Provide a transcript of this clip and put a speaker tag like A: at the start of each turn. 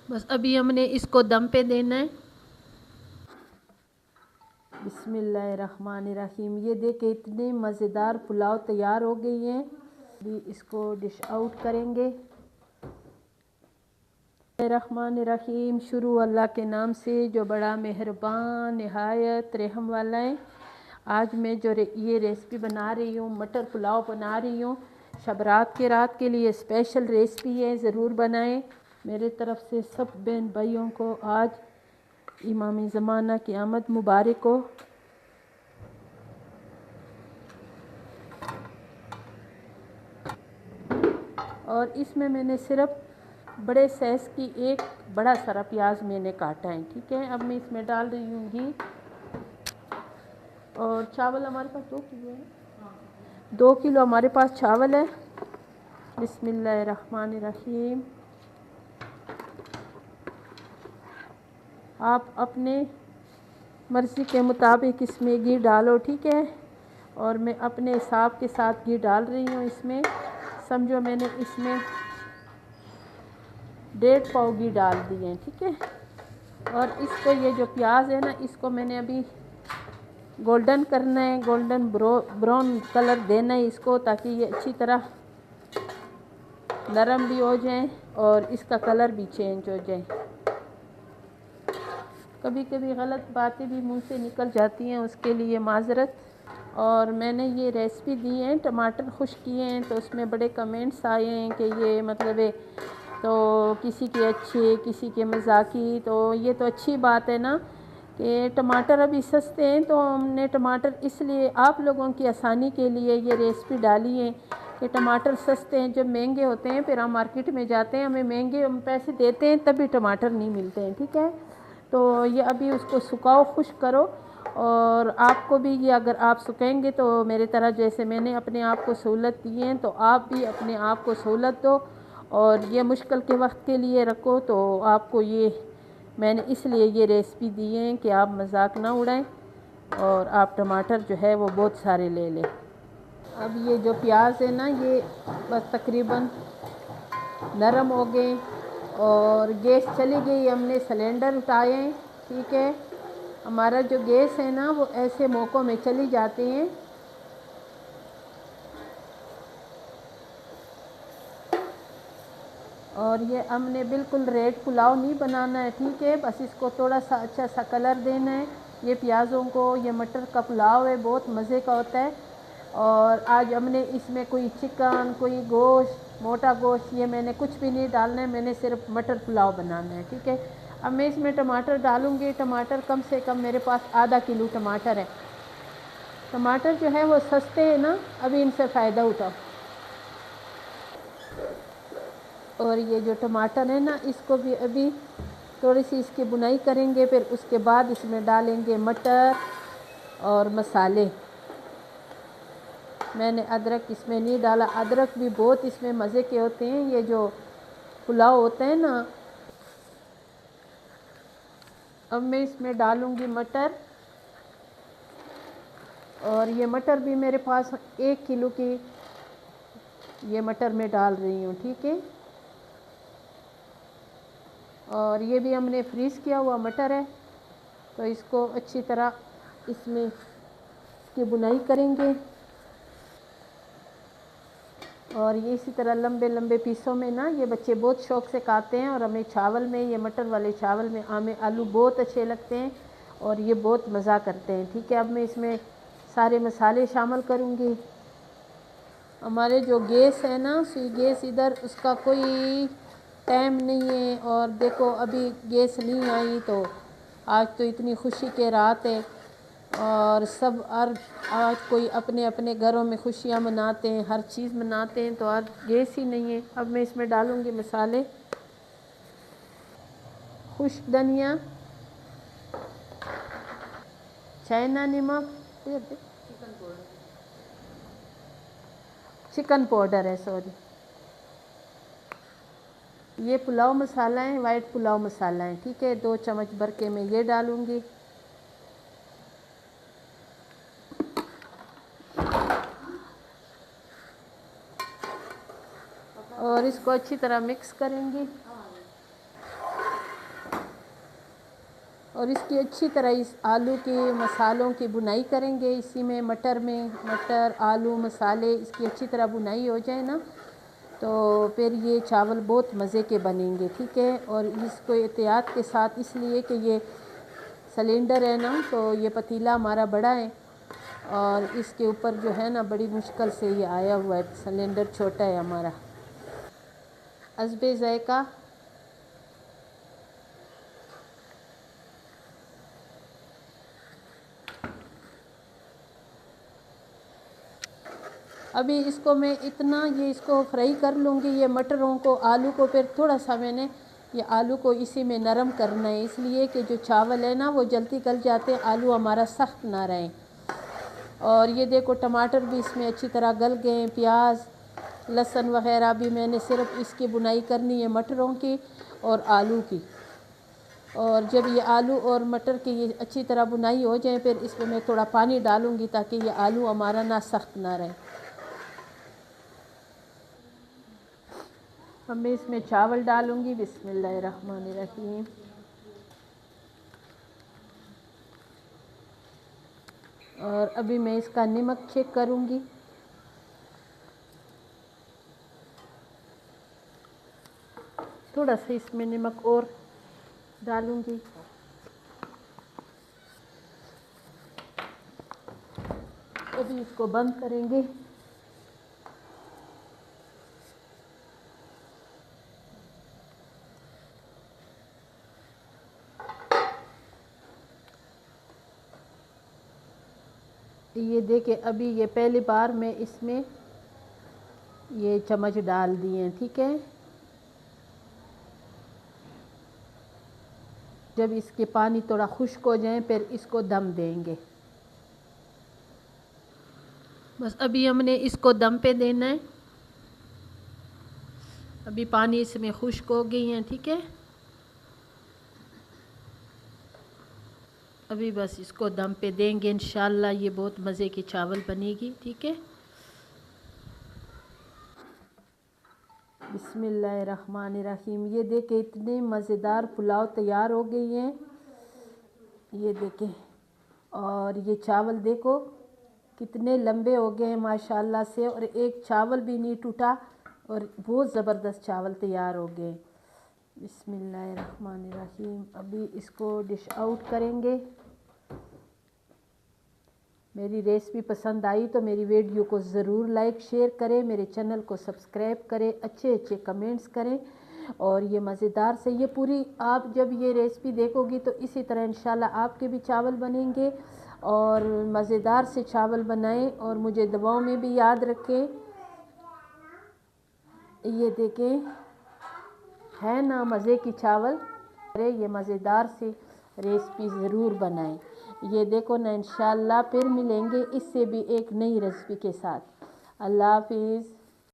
A: बस अभी हमने इसको दम पे देना है। बिस्मिल्लाहिर्रहमानिर्रहीम। ये देखे इतने मज़ेदार पुलाव तैयार हो गई हैं। अभी इसको डिश आउट करेंगे। रहमानिर्रहीम। शुरू अल्लाह के नाम से जो बड़ा मेहरबान नहायत रहम वाला है। आज मैं जो ये रेसिपी बना रही हूँ, मटर पुलाव बना रही हूँ। शब रात के लिए स्पेशल रेसिपी है, ज़रूर बनाएं। मेरे तरफ से सब बहन भाइयों को आज इमामी ज़माना की आमद मुबारक हो। और इसमें मैंने सिर्फ बड़े साइज़ की एक बड़ा सारा प्याज मैंने काटा है। ठीक है, अब मैं इसमें डाल रही हूँ घी। और चावल हमारे पास 2 किलो है। 2 किलो हमारे पास चावल है। बिस्मिल्लाहिर्रहमानिर्रहीम। आप अपने मर्ज़ी के मुताबिक इसमें घी डालो। ठीक है, और मैं अपने हिसाब के साथ घी डाल रही हूँ इसमें। समझो मैंने इसमें 1.5 पाव घी डाल दिए हैं। ठीक है, और इसको ये जो प्याज है ना, इसको मैंने अभी गोल्डन करना है, गोल्डन ब्राउन कलर देना है इसको, ताकि ये अच्छी तरह नरम भी हो जाए और इसका कलर भी चेंज हो जाए। कभी कभी गलत बातें भी मुंह से निकल जाती हैं, उसके लिए माजरत। और मैंने ये रेसिपी दी है, टमाटर खुश किए हैं, तो उसमें बड़े कमेंट्स आए हैं कि ये मतलब है तो किसी के अच्छे किसी के मजाकी। तो ये तो अच्छी बात है ना कि टमाटर अभी सस्ते हैं, तो हमने टमाटर इसलिए आप लोगों की आसानी के लिए ये रेसिपी डाली है कि टमाटर सस्ते हैं। जब महंगे होते हैं फिर हम मार्केट में जाते हैं, हमें महंगे हम पैसे देते हैं, तभी टमाटर नहीं मिलते हैं। ठीक है, तो ये अभी उसको सुखाओ, खुश्क करो। और आपको भी ये अगर आप सुखाएंगे तो मेरे तरह जैसे मैंने अपने आप को सहूलत दी है, तो आप भी अपने आप को सहूलत दो। और ये मुश्किल के वक्त के लिए रखो। तो आपको ये मैंने इसलिए ये रेसिपी दी है कि आप मजाक ना उड़ाएं और आप टमाटर जो है वो बहुत सारे ले लें। अब ये जो प्याज है ना, ये बस तकरीबन नरम हो गए और गैस चली गई। हमने सिलेंडर उठाए। ठीक है, हमारा जो गैस है ना वो ऐसे मौक़ों में चली जाते हैं। और ये हमने बिल्कुल रेड पुलाव नहीं बनाना है। ठीक है, बस इसको थोड़ा सा अच्छा सा कलर देना है ये प्याज़ों को। ये मटर का पुलाव है, बहुत मज़े का होता है। और आज हमने इसमें कोई चिकन, कोई गोश्त, मोटा गोश्त, ये मैंने कुछ भी नहीं डालना है। मैंने सिर्फ मटर पुलाव बनाना है। ठीक है, अब मैं इसमें टमाटर डालूँगी। टमाटर कम से कम मेरे पास आधा किलो टमाटर है। टमाटर जो है वो सस्ते हैं ना, अभी इनसे फ़ायदा उठाओ। और ये जो टमाटर है ना, इसको भी अभी थोड़ी सी इसकी बुनाई करेंगे, फिर उसके बाद इसमें डालेंगे मटर और मसाले। मैंने अदरक इसमें नहीं डाला, अदरक भी बहुत इसमें मज़े के होते हैं ये जो पुलाव होता है ना। अब मैं इसमें डालूँगी मटर। और ये मटर भी मेरे पास 1 किलो की ये मटर मैं डाल रही हूँ। ठीक है, और ये भी हमने फ्रीज़ किया हुआ मटर है, तो इसको अच्छी तरह इसमें इसकी बुनाई करेंगे। और ये इसी तरह लंबे लंबे पीसों में ना, ये बच्चे बहुत शौक़ से खाते हैं। और हमें चावल में, ये मटर वाले चावल में हमें आलू बहुत अच्छे लगते हैं और ये बहुत मज़ा करते हैं। ठीक है, अब मैं इसमें सारे मसाले शामिल करूँगी। हमारे जो गैस है ना, गैस इधर उसका कोई टाइम नहीं है। और देखो अभी गैस नहीं आई, तो आज तो इतनी खुशी के रात है और सब आज कोई अपने अपने घरों में खुशियाँ मनाते हैं, हर चीज़ मनाते हैं, तो आज गैस ही नहीं है। अब मैं इसमें डालूँगी मसाले। खुश्क धनिया, चाइना नमक, चिकन पाउडर है, सॉरी, ये पुलाव मसाला है, वाइट पुलाव मसाला है। ठीक है, 2 चम्मच भर के मैं ये डालूँगी। और इसको अच्छी तरह मिक्स करेंगे। और इसकी अच्छी तरह इस आलू के मसालों की बुनाई करेंगे। इसी में मटर आलू मसाले इसकी अच्छी तरह बुनाई हो जाए ना, तो फिर ये चावल बहुत मज़े के बनेंगे, ठीक है। और इसको एहतियात के साथ, इसलिए कि ये सिलेंडर है ना, तो ये पतीला हमारा बड़ा है और इसके ऊपर जो है ना बड़ी मुश्किल से ये आया हुआ है, सिलेंडर छोटा है हमारा। हस्बे ज़ायक़ा अभी इसको मैं इतना ये इसको फ्राई कर लूँगी, ये मटरों को आलू को। फिर थोड़ा सा मैंने ये आलू को इसी में नरम करना है, इसलिए कि जो चावल है ना वो जल्दी गल जाते हैं, आलू हमारा सख्त ना रहें। और ये देखो टमाटर भी इसमें अच्छी तरह गल गए, प्याज लहसुन वग़ैरह भी। मैंने सिर्फ इसकी बुनाई करनी है मटरों की और आलू की। और जब ये आलू और मटर की ये अच्छी तरह बुनाई हो जाए, फिर इसमें मैं थोड़ा पानी डालूँगी ताकि ये आलू हमारा ना सख्त ना रहे। अब मैं इसमें चावल डालूँगी। बिस्मिल्लाहिर्रहमानिर्रहीम। और अभी मैं इसका नमक चेक करूँगी। थोड़ा सा इसमें नमक और डालूँगी। अभी इसको बंद करेंगे। ये देखिए, अभी ये पहली बार मैं इसमें ये चम्मच डाल दिए, ठीक है। जब इसके पानी थोड़ा खुश्क हो जाए फिर इसको दम देंगे। बस अभी हमने इसको दम पे देना है। अभी पानी इसमें खुश्क हो गई है, ठीक है। अभी बस इसको दम पे देंगे, इंशाल्लाह ये बहुत मज़े की चावल बनेगी, ठीक है। बिस्मिल्लाहिर्रहमानिर्रहीम। ये देखें इतने मज़ेदार पुलाव तैयार हो गई हैं, ये देखें। और ये चावल देखो कितने लंबे हो गए हैं माशाल्लाह से, और एक चावल भी नहीं टूटा और बहुत ज़बरदस्त चावल तैयार हो गए। बिस्मिल्लाहिर्रहमानिर्रहीम। अभी इसको डिश आउट करेंगे। मेरी रेसिपी पसंद आई तो मेरी वीडियो को ज़रूर लाइक शेयर करें, मेरे चैनल को सब्सक्राइब करें, अच्छे अच्छे कमेंट्स करें। और ये मज़ेदार से ये पूरी आप जब ये रेसिपी देखोगी तो इसी तरह इंशाल्लाह आपके भी चावल बनेंगे। और मज़ेदार से चावल बनाएं और मुझे दुआओं में भी याद रखें। ये देखें है ना मज़े की चावल। अरे ये मज़ेदार से रेसिपी ज़रूर बनाएं। ये देखो ना, इंशाल्लाह फिर मिलेंगे इससे भी एक नई रेसिपी के साथ। अल्लाह हाफिज़।